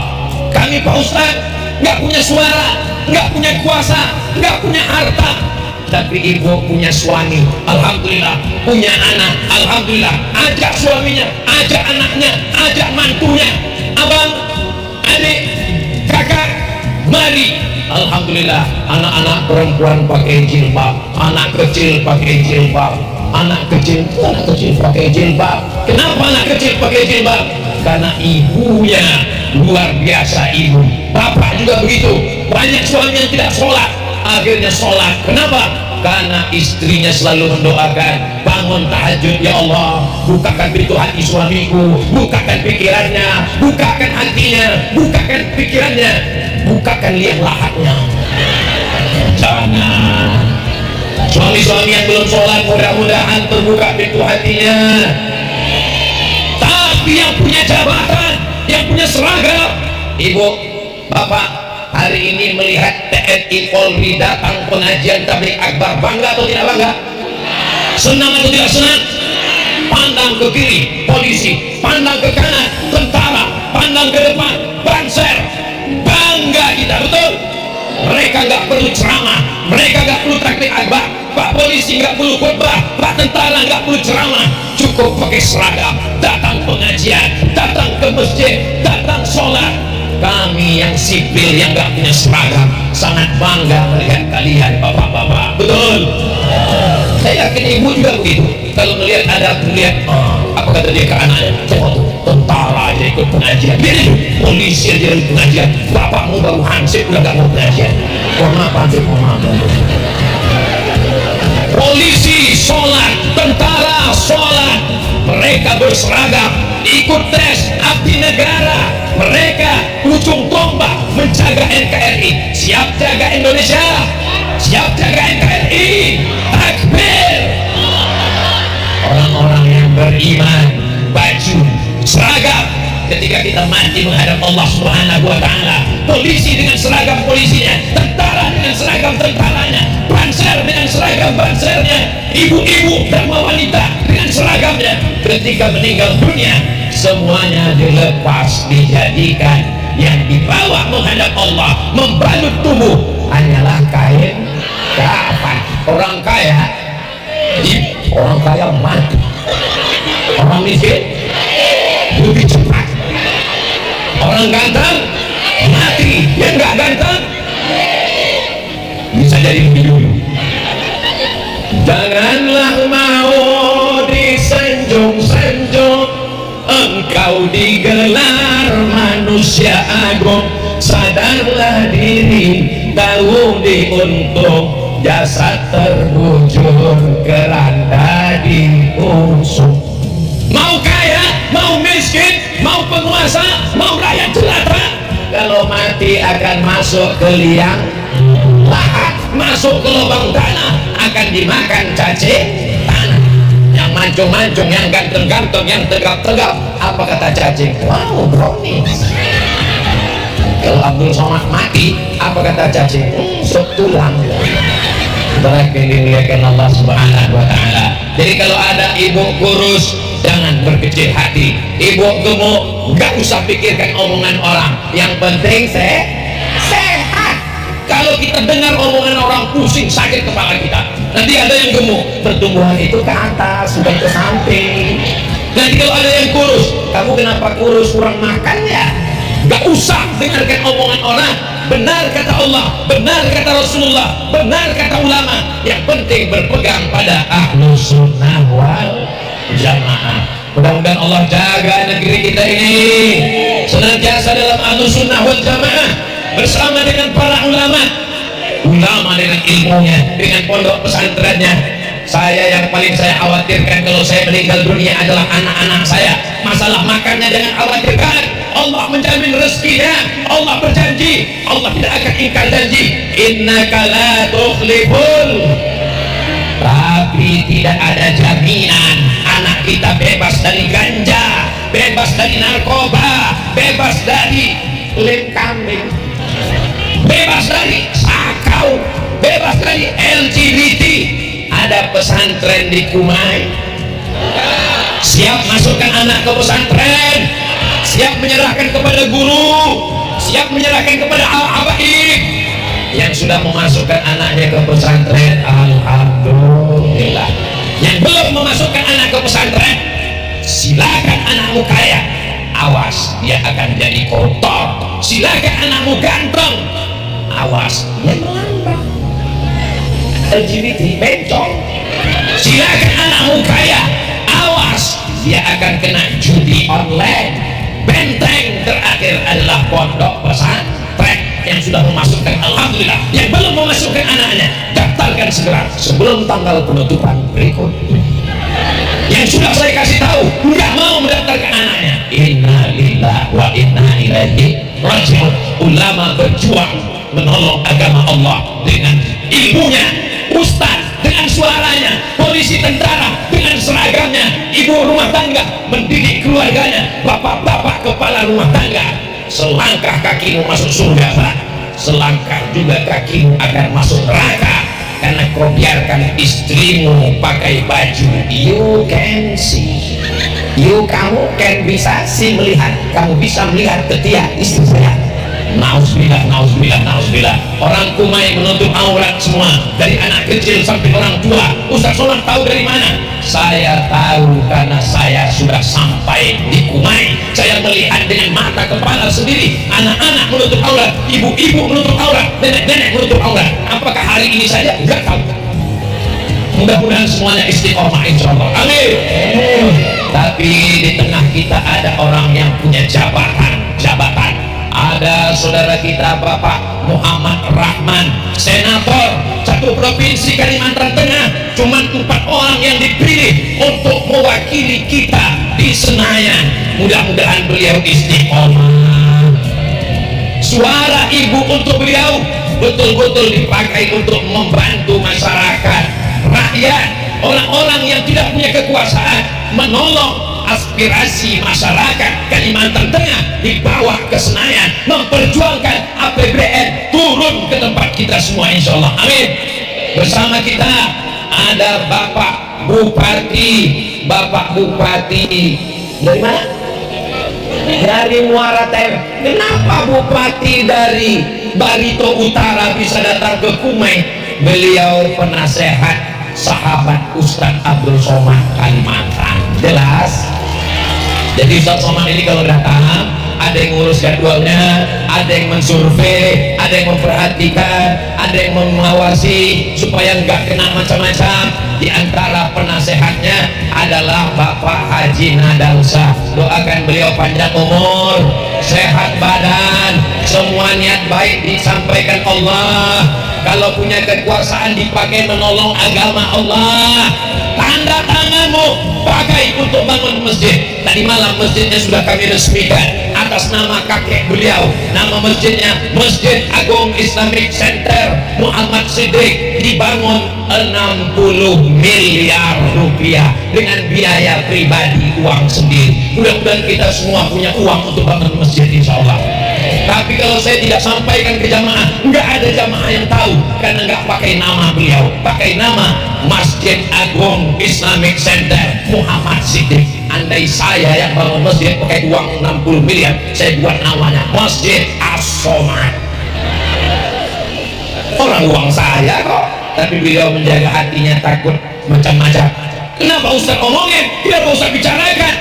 Kami Pak Ustaz nggak punya suara, nggak punya kuasa, nggak punya harta. Tapi ibu punya suami, alhamdulillah, punya anak, alhamdulillah. Ajak suaminya, ajak anaknya, ajak mantunya, abang, adik, kakak, mari. Alhamdulillah, anak-anak perempuan pakai jilbab, anak kecil pakai jilbab, anak kecil pakai jilbab. Kenapa anak kecil pakai jilbab? Karena ibunya luar biasa ibu. Bapak juga begitu. Banyak suami yang tidak sholat, akhirnya sholat. Kenapa? Karena istrinya selalu mendoakan, bangun tahajud, ya Allah, bukakan pintu hati suamiku, bukakan pikirannya, bukakan hatinya, bukakan pikirannya, bukakan liang lahatnya. Jangan. Suami-suami yang belum sholat, mudah-mudahan terbuka pintu hatinya. Tapi yang punya jabatan, yang punya seragam, ibu, bapak, hari ini melihat TNI Polri datang pengajian tabligh akbar, bangga atau tidak bangga? Senang atau tidak senang? Pandang ke kiri polisi, pandang ke kanan tentara, pandang ke depan banser, bangga kita, betul? Mereka mereka nggak perlu ceramah, mereka nggak perlu takbir akbar, Pak polisi nggak perlu khutbah, Pak tentara nggak perlu ceramah, cukup pakai seragam, datang pengajian, datang ke masjid, datang sholat. Kami yang sipil yang nggak punya seragam sangat bangga melihat kalian bapak-bapak. Betul? Saya yakin ibu juga begitu. Kalau melihat ada apa kata dia ke anaknya, coba tuh tentara aja ikut pengajian, biar itu polisi aja ikut pengajian, bapakmu baru hansip udah gak mau pengajian. Mohon hansip, mohon polisi sholat, tentara sholat, mereka berseragam, ikut tes abdi negara, mereka ujung tombak menjaga NKRI. Siap jaga Indonesia, siap jaga NKRI. Takbir. Orang-orang yang beriman, baju seragam, ketika kita mati menghadap Allah Subhanahu wa Ta'ala, polisi dengan seragam polisinya, tentara dengan seragam tentaranya, banser dengan seragam bansernya, ibu-ibu dan wanita dengan seragamnya, ketika meninggal dunia semuanya dilepas, dijadikan yang dibawa menghadap Allah, membalut tubuh hanyalah kain kafan. Orang kaya mati, orang miskin lebih cepat, orang ganteng mati, yang nggak ganteng bisa jadi lebih dulu. Janganlah mau disanjung-sanjung, engkau digelar manusia agung. Sadarlah diri, tahu diuntung, jasad terbujur, keranda diusung. Mau kaya, mau miskin, mau penguasa, mau rakyat jelata, kalau mati akan masuk ke liang lahat, masuk ke lubang tanah, akan dimakan cacing tanah. Yang mancung-mancung, yang ganteng-ganteng, yang tegap-tegap, apa kata cacing? Wow, brownies. Kalau Abdul Somad mati, apa kata cacing? Sup tulang. Terakhir dilihatkan Allah Subhanahu wa Ta'ala. Jadi kalau ada ibu kurus, jangan berkecil hati. Ibu gemuk, gak usah pikirkan omongan orang, yang penting sehat. Kalau kita dengar omongan orang, pusing, sakit kepala kita. Nanti ada yang gemuk, pertumbuhan itu ke atas, bukan ke samping. Nanti kalau ada yang kurus, kamu kenapa kurus, kurang makan ya? Gak usah dengarkan omongan orang. Benar kata Allah, benar kata Rasulullah, benar kata ulama. Yang penting berpegang pada Ahlus Sunnah wal Jamaah. Mudah-mudahan Allah jaga negeri kita ini senantiasa dalam Ahlus Sunnah wal Jamaah, bersama dengan para ulama dengan ilmunya, dengan pondok pesantrennya. Saya yang paling saya khawatirkan kalau saya meninggal dunia adalah anak-anak saya. Masalah makannya jangan khawatirkan, Allah menjamin rezekinya. Allah berjanji, Allah tidak akan ingkar janji. Innaka la tukhliful. Tapi tidak ada jaminan anak kita bebas dari ganja, bebas dari narkoba, bebas dari lem kambing, bebas dari sakau, bebas dari LGBT. Ada pesantren di Kumai, siap masukkan anak ke pesantren, siap menyerahkan kepada guru, siap menyerahkan kepada al-abaib. Yang sudah memasukkan anaknya ke pesantren, alhamdulillah. Yang belum memasukkan anak ke pesantren, silakan anakmu kaya, awas dia akan jadi kotor. Silakan anakmu ganteng, awas dia melambat. LGBT bencong. Silakan anakmu kaya, awas dia akan kena judi online. Benteng terakhir adalah pondok pesantren yang sudah memasukkan, alhamdulillah. Yang belum memasukkan anaknya, daftarkan segera sebelum tanggal penutupan berikut. Yang sudah saya kasih tahu nggak mau mendaftarkan anaknya, inna lillahi wa inna ilaihi raji'un. Ulama berjuang menolong agama Allah dengan ilmunya, ustaz dengan suaranya, polisi tentara dengan seragamnya, ibu rumah tangga mendidik keluarganya, bapak-bapak kepala rumah tangga. Selangkah kakimu masuk surga, Pak, selangkah juga kakimu akan masuk neraka, karena kau biarkan istrimu pakai baju you can see, kamu kan bisa melihat, kamu bisa melihat ketiak istri saya. Nauzubillah, nauzubillah, nauzubillah. Orang Kumai menutup aurat semua, dari anak kecil sampai orang tua. Ustaz Somad tahu dari mana? Saya tahu karena saya sudah sampai di Kumai. Saya melihat dengan mata kepala sendiri, anak-anak menutup aurat, ibu-ibu menutup aurat, nenek-nenek menutup aurat. Apakah hari ini saja? Enggak tahu. Mudah-mudahan semuanya istiqomah insyaallah. Amin. Tapi di tengah kita ada orang yang punya jabatan. Ada saudara kita Bapak Muhammad Rahman, senator satu provinsi Kalimantan Tengah. Cuma 4 orang yang dipilih untuk mewakili kita di Senayan. Mudah-mudahan beliau istiqomah. Suara ibu untuk beliau betul-betul dipakai untuk membantu masyarakat, rakyat, orang-orang yang tidak punya kekuasaan, menolong aspirasi masyarakat Kalimantan Tengah dibawa ke Senayan, memperjuangkan APBN turun ke tempat kita semua insyaallah. Amin. Bersama kita ada Bapak Bupati dari mana? Dari Muara Tair. Kenapa Bupati dari Barito Utara bisa datang ke Kumai? Beliau penasehat sahabat Ustadz Abdul Somad Kalimantan. Jelas. Jadi Ustadz Somad ini kalau datang, ada yang ngurus jadwalnya, ada yang mensurvei, ada yang memperhatikan, ada yang mengawasi supaya nggak kena macam-macam. Di antara penasehatnya adalah Bapak Haji Nadalsa. Doakan beliau panjang umur, sehat badan, semua niat baik disampaikan Allah. Kalau punya kekuasaan dipakai menolong agama Allah. Tanda tanganmu pakai untuk bangun masjid. Tadi malam masjidnya sudah kami resmikan atas nama kakek beliau. Nama masjidnya Masjid Agung Islamic Center Muhammad Siddiq, dibangun 60 miliar rupiah dengan biaya pribadi, uang sendiri. Mudah-mudahan kita semua punya uang untuk bangun masjid insyaallah. Tapi kalau saya tidak sampaikan ke jamaah, nggak ada jamaah yang tahu karena nggak pakai nama beliau, pakai nama Masjid Agung Islamic Center Muhammad Siddiq. Andai saya yang bangun masjid pakai uang 60 miliar, saya buat namanya Masjid As-Somad. Orang uang saya kok, tapi beliau menjaga hatinya, takut macam-macam. Kenapa Ustaz omongin? Kenapa Ustaz bicarakan?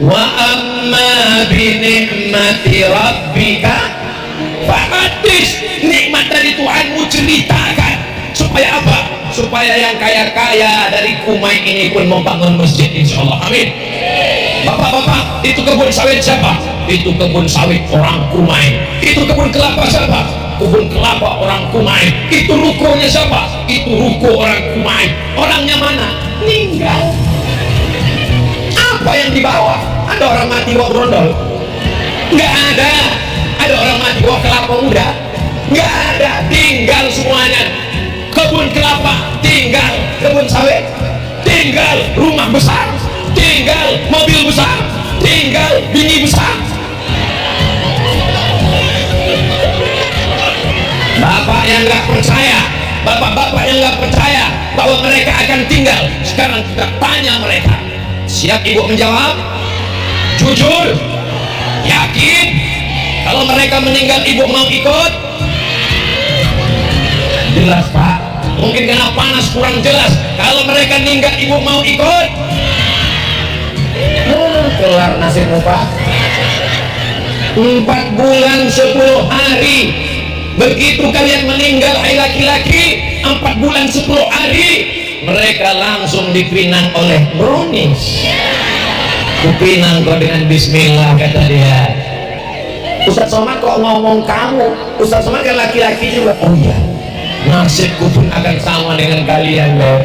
Wa amma bi ni'mati rabbika fahadis. Nikmat dari Tuhanmu ceritakan. Supaya apa? Supaya yang kaya-kaya dari Kumai ini pun membangun masjid insyaallah. Amin. Bapak-bapak, itu kebun sawit siapa? Itu kebun sawit orang Kumai. Itu kebun kelapa siapa? Kebun kelapa orang Kumai. Itu rukonya siapa? Itu ruko orang Kumai. Orangnya mana? Meninggal. Apa yang dibawa? Ada orang mati bawa brondol? Nggak ada. Ada orang mati bawa kelapa muda? Nggak ada. Tinggal semuanya. Kebun kelapa tinggal, kebun sawit tinggal, rumah besar tinggal, mobil besar tinggal, bini besar. Bapak yang nggak percaya, bapak-bapak yang nggak percaya bahwa mereka akan tinggal, sekarang kita tanya mereka. Siap ibu menjawab? Jujur? Yakin? Kalau mereka meninggal ibu mau ikut? Jelas Pak. Mungkin karena panas kurang jelas. Kalau mereka meninggal ibu mau ikut? Kelar nasibmu Pak. 4 bulan 10 hari. Begitu kalian meninggal, hai laki-laki, 4 bulan 10 hari mereka langsung dipinang oleh brownies. Kupinang kau dengan bismillah, kata dia. Ustaz Somad kok ngomong kamu? Ustaz Somad kan laki-laki juga. Oh iya, nasibku pun akan sama dengan kalian loh.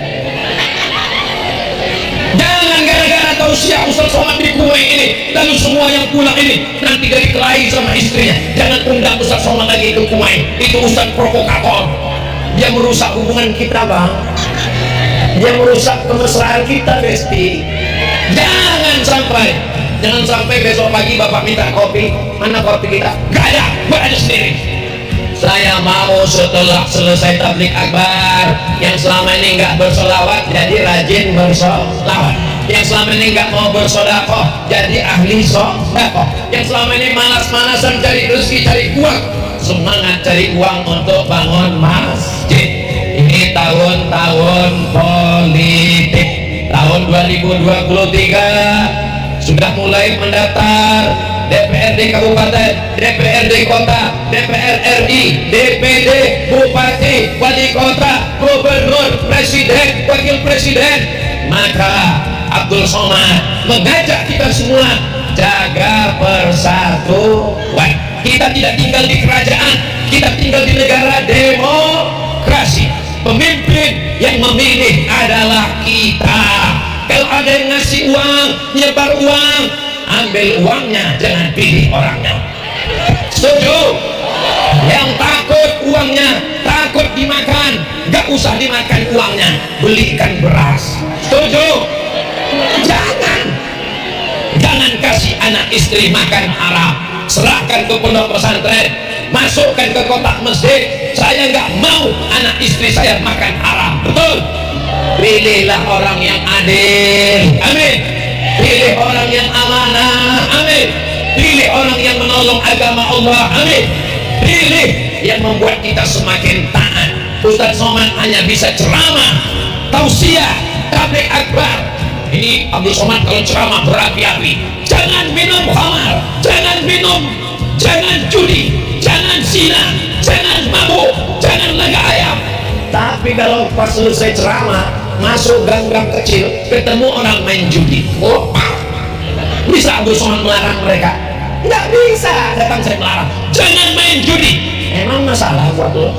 Jangan gara-gara tausiah Ustaz Somad di Kumai ini lalu semua yang pulang ini nanti dari kelahi sama istrinya. Jangan undang Ustaz Somad lagi ke Kumai. Itu Ustaz provokator. Dia merusak hubungan kita Bang. Dia merusak kemesraan kita Besti. Jangan sampai besok pagi Bapak minta kopi. Mana kopi kita? Gak ada, buat aja sendiri. Saya mau setelah selesai tablik akbar yang selama ini nggak bersolawat jadi rajin bersolawat. yang selama ini nggak mau bersedekah jadi ahli sedekah, yang selama ini malas-malasan cari rezeki, cari uang, semangat cari uang untuk bangun masjid. Ini tahun-tahun politik, tahun 2023 sudah mulai mendaftar DPRD Kabupaten, DPRD Kota, DPR RI, DPD, Bupati, Wali Kota, Gubernur, Presiden, Wakil Presiden. Maka Abdul Somad mengajak kita semua jaga persatuan. Kita tidak tinggal di kerajaan, kita tinggal di negara demokrasi. Pemimpin yang memilih adalah kita. Kalau ada yang ngasih uang, nyebar uang, ambil uangnya, jangan pilih orangnya. Setuju? Yang takut uangnya, takut dimakan, gak usah dimakan uangnya, belikan beras. Setuju? Jangan kasih anak istri makan haram, serahkan ke pondok pesantren, masukkan ke kotak masjid. Saya nggak mau anak istri saya makan haram. Betul? Pilihlah orang yang adil, amin. Pilih orang yang amanah, amin. Pilih orang yang menolong agama Allah, amin. Pilih yang membuat kita semakin taat. Ustaz Somad hanya bisa ceramah, tausiah, tabligh akbar. Ini Abdul Somad kalau ceramah berapi-api. Jangan minum khamar, jangan minum, jangan judi, jangan zina, jangan mabuk, jangan laga ayam. Tapi kalau pas selesai ceramah, masuk gang-gang kecil, ketemu orang main judi, bisa Abdul Somad melarang mereka? Nggak bisa. Datang saya melarang, jangan main judi. Emang masalah buat lo?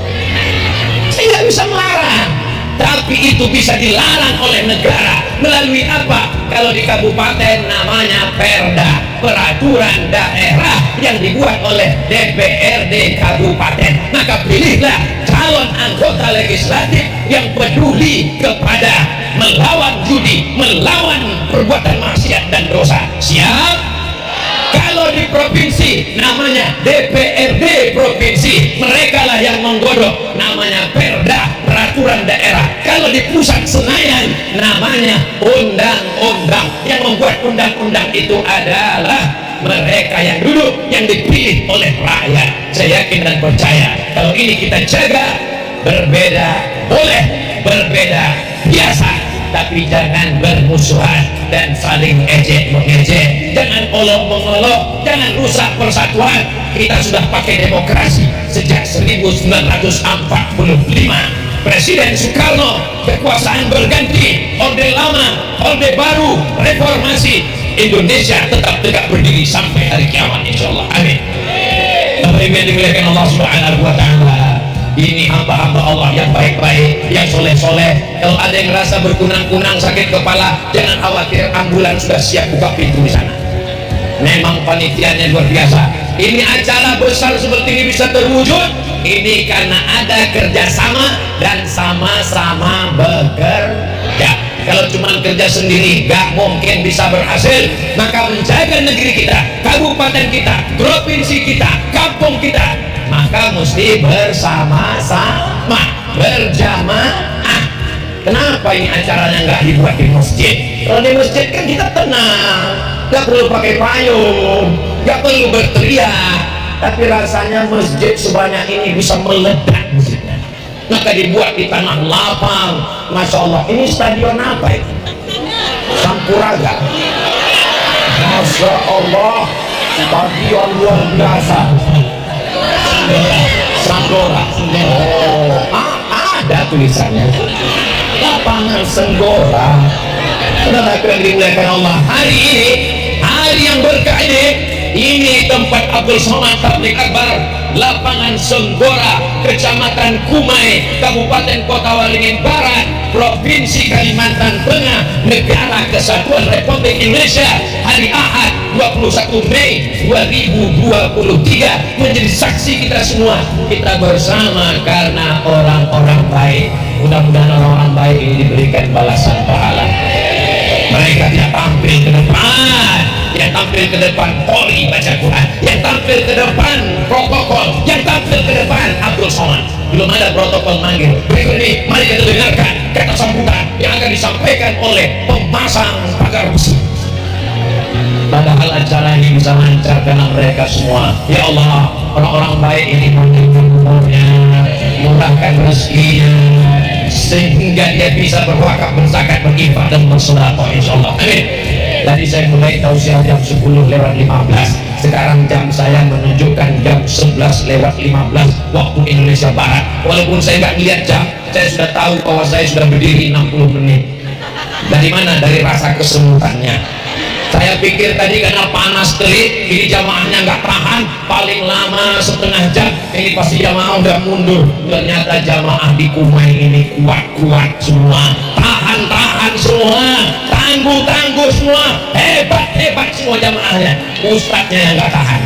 Saya nggak bisa melarang, tapi itu bisa dilarang oleh negara melalui apa? Kalau di kabupaten namanya perda, peraturan daerah yang dibuat oleh DPRD kabupaten. Maka pilihlah calon anggota legislatif yang peduli kepada melawan judi, melawan perbuatan maksiat dan dosa. Siap? Kalau di provinsi namanya DPRD provinsi, mereka lah yang menggodok, namanya perda, peraturan daerah. Kalau di pusat Senayan namanya undang-undang. Yang membuat undang-undang itu adalah mereka yang duduk, yang dipilih oleh rakyat. Saya yakin dan percaya kalau ini kita jaga. Berbeda boleh, berbeda biasa, tapi jangan bermusuhan dan saling ejek mengejek, jangan olok-mengolok, jangan rusak persatuan. Kita sudah pakai demokrasi sejak 1945. Presiden Soekarno, kekuasaan berganti, orde lama, orde baru, reformasi, Indonesia tetap tegak berdiri sampai hari kiamat insyaallah. Amin. Bapak Ibu yang dimuliakan Allah Subhanahu wa taala, ini hamba-hamba Allah yang baik-baik, yang soleh-soleh. Kalau ada yang merasa berkunang-kunang, sakit kepala, jangan khawatir, ambulans sudah siap buka pintu di sana. Memang panitianya luar biasa. Ini acara besar seperti ini bisa terwujud, ini karena ada kerjasama dan sama-sama bekerja. Kalau cuma kerja sendiri gak mungkin bisa berhasil. Maka menjaga negeri kita, kabupaten kita, provinsi kita, kampung kita, maka mesti bersama-sama, berjamaah. Kenapa ini acaranya nggak dibuat di masjid? Kalau di masjid kan kita tenang, nggak perlu pakai payung, nggak perlu berteriak. Tapi rasanya masjid sebanyak ini bisa meledak musiknya. Maka dibuat di tanah lapang. Masya Allah, ini stadion apa itu? Sampuraga. Masya Allah, stadion luar biasa. Sanggora. Oh, ada tulisannya. Lapangan Senggora. Saudara yang dimuliakan Allah, hari ini, hari yang berkah ini tempat Abdul Somad tabligh akbar, lapangan Senggora, Kecamatan Kumai, Kabupaten Kota Waringin Barat, Provinsi Kalimantan Tengah, Negara Kesatuan Republik Indonesia. Hari Ahad 21 Mei 2023 menjadi saksi kita semua. Kita bersama karena orang-orang baik. Mudah-mudahan orang-orang baik ini diberikan balasan pahala. Mereka tidak tampil ke depan, yang tampil ke depan Polri baca Quran, yang tampil ke depan protokol, yang tampil ke depan Abdul Somad. Belum ada protokol manggil. Berikut ini mari kita dengarkan kata sambutan yang akan disampaikan oleh pemasang pagar besi. Padahal acara ini bisa lancar karena mereka semua. Ya Allah, orang-orang baik ini panjangkan umurnya, murahkan rezekinya, sehingga dia bisa berwakaf, berzakat, berinfak dan bersedekah, insyaallah. Amin. Tadi saya mulai tausiah jam 10 lewat 15. Sekarang jam saya menunjukkan jam 11 lewat 15 waktu Indonesia Barat. Walaupun saya nggak lihat jam, saya sudah tahu bahwa saya sudah berdiri 60 menit. Dari mana? Dari rasa kesemutannya. Saya pikir tadi karena panas terik, ini jamaahnya nggak tahan, paling lama setengah jam, ini pasti jamaah udah mundur. Ternyata jamaah di Kumai ini kuat-kuat semua, tahan-tahan semua, tangguh-tangguh semua, hebat-hebat semua jamaahnya. Ustadznya yang nggak tahan.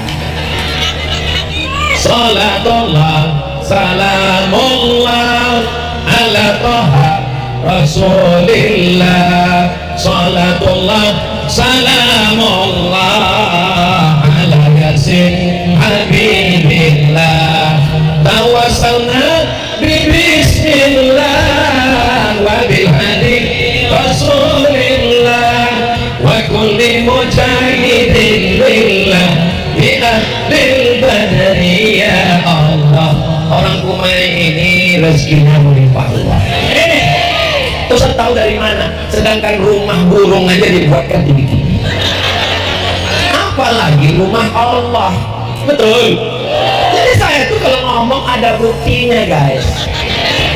Salatullah, salamullah, ala toha Rasulillah. Salatullah, salamullah, ala yasin habibillah. Tawassalna bismillah wa bilhadi Rasulillah wa kulli mujahidin lillah bi ahlil badri. Ya Allah, orang Kumai ini rezekinya melimpah Allah. Ustaz tahu dari mana? Sedangkan rumah burung aja dibuatkan tinggi-tinggi, apalagi rumah Allah. Betul. Jadi saya tuh kalau ngomong ada buktinya guys,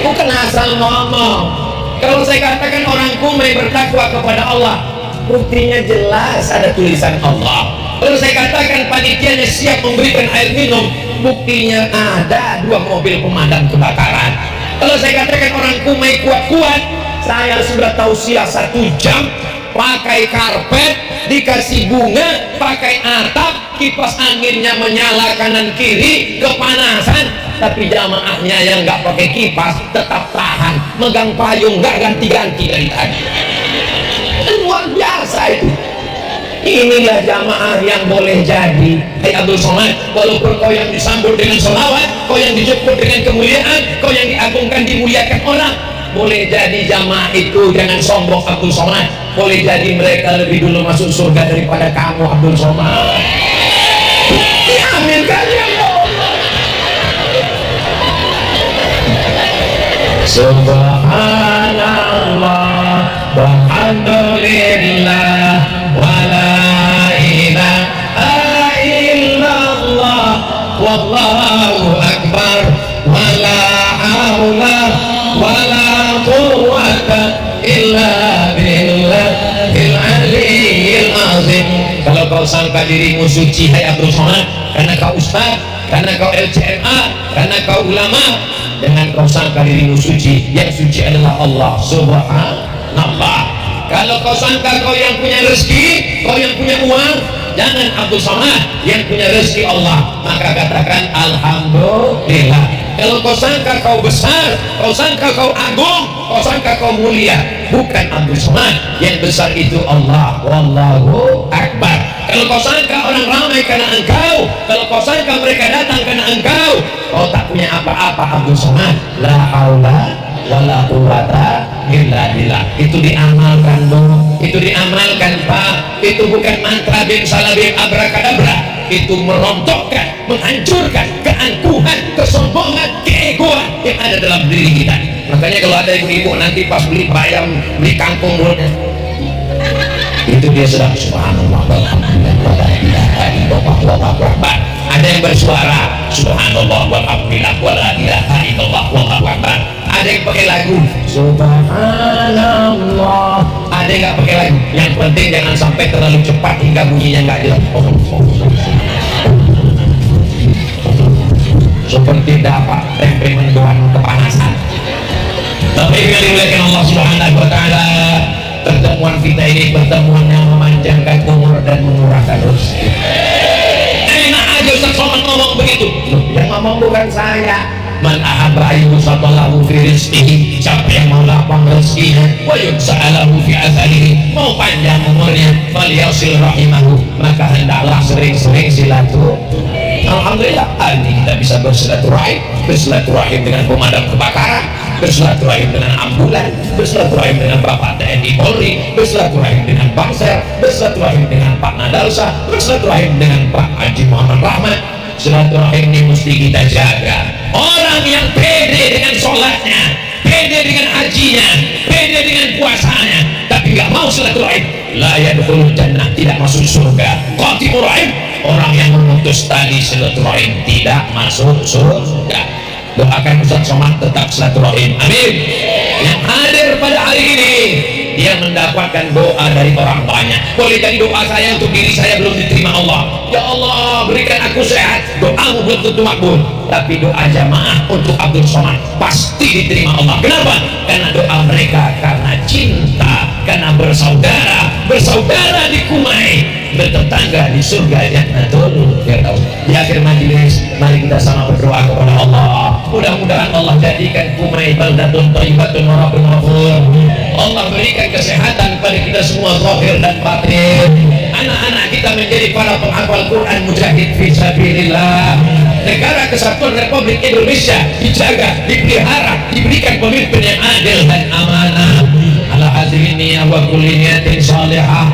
bukan asal ngomong. Kalau saya katakan orang Kumai bertakwa kepada Allah, buktinya jelas, ada tulisan Allah. Kalau saya katakan panitianya siap memberikan air minum, buktinya ada 2 mobil pemadam kebakaran. Kalau saya katakan orang Kumai kuat-kuat, saya sudah tausiah 1 jam, pakai karpet, dikasih bunga, pakai atap, kipas anginnya menyala kanan kiri, kepanasan, tapi jamaahnya yang nggak pakai kipas tetap tahan, megang payung nggak ganti-ganti dari tadi. Luar biasa itu. Inilah jamaah yang boleh jadi. Hai Abdul Somad, walaupun kau yang disambut dengan selawat, kau yang dijemput dengan kemuliaan, kau yang diagungkan, dimuliakan orang, boleh jadi jamaah itu jangan sombong Abdul Somad. Boleh jadi mereka lebih dulu masuk surga daripada kamu Abdul Somad. Amin kan ya Allah. Subhanallah walhamdulillah wala ilaha illallah wallahu akbar wala haula wala quwwata illa billahil aliyyil azim. Kalau kau sangka dirimu suci hai Abdul Somad, karena kau ustaz, karena kau LCMA, karena kau ulama, jangan kau sangka dirimu suci. Yang suci adalah Allah subhanallah. Kalau kau sangka kau yang punya rezeki, kau yang punya uang, jangan Abdul Somad. Yang punya rezeki Allah, maka katakan alhamdulillah. Kalau kau sangka kau besar, kau sangka kau agung, kau sangka kau mulia, bukan Abdul Somad. Yang besar itu Allah. Wallahu akbar. Kalau kau sangka orang ramai karena engkau, kalau kau sangka mereka datang karena engkau, kau tak punya apa-apa Abdul Somad. La haula wala quwwata illa billah. Itu diamalkan dong, itu diamalkan Pak. Itu bukan mantra bim salabim abrakadabra. Itu merontokkan, menghancurkan keangkuhan, kesombongan, keegoan yang ada dalam diri kita. Makanya kalau ada ibu-ibu nanti pas beli bayam, beli kangkung mulutnya, itu dia sedang subhanallah walhamdulillah wala ilaha illallah wallahu akbar. Ada yang bersuara subhanallah walhamdulillah wala ilaha illallah wallahu akbar. Ada yang pakai lagu subhanallah, ada yang nggak pakai lagu. Yang penting jangan sampai terlalu cepat hingga bunyinya nggak jelas. Seperti dapat tempe mendoan kepanasan. Tapi yang dimuliakan Allah Subhanahu wa taala, pertemuan kita ini pertemuan yang memanjangkan umur dan memurahkan rezeki. Enak aja Ustaz Somad ngomong begitu. Yang ngomong bukan saya. Man ahabba ayyusatalahu fi rizqihi, siapa yang mau lapang rezekinya, wa yuksa'alahu fi atharihi, mau panjang umurnya, falyasil rahimahu, maka hendaklah sering-sering silaturahmi. Alhamdulillah hari ini kita bisa bersilaturahim dengan pemadam kebakaran, bersilaturahim dengan ambulan, bersilaturahim dengan Bapak TNI Polri, bersilaturahim dengan Bangsel, bersilaturahim dengan Pak Nadalsa, bersilaturahim dengan Pak Haji Muhammad Rahmat. Silaturahim ini mesti kita jaga. Orang yang pede dengan sholatnya, pede dengan hajinya, pede dengan puasanya, tapi nggak mau silaturahim, la yadkhulul jannah, tidak masuk surga. Qatimur rahim, orang yang memutus tali silaturahim tidak masuk surga. Doakan Ustaz Somad tetap silaturahim, amin. Yang hadir pada hari ini dia mendapatkan doa dari orang banyak. Boleh jadi doa saya untuk diri saya belum diterima Allah, ya Allah berikan aku sehat, doamu belum tentu makbul. Tapi doa jamaah untuk Abdul Somad pasti diterima Allah. Kenapa? Karena doa mereka karena cinta, karena bersaudara di Kumai, bertetangga di surga Jannatul Firdaus. Di akhir majelis mari kita sama berdoa kepada Allah, mudah-mudahan Allah jadikan Kumai baldatun thayyibatun wa rabbun ghafur. Allah berikan kesehatan pada kita semua zahir dan batin. Anak-anak kita menjadi para penghafal Quran mujahid fi sabilillah. Negara Kesatuan Republik Indonesia dijaga, dipelihara, diberikan pemimpin yang adil dan amanah. Ala hadrini wa kulli niyatin salihah.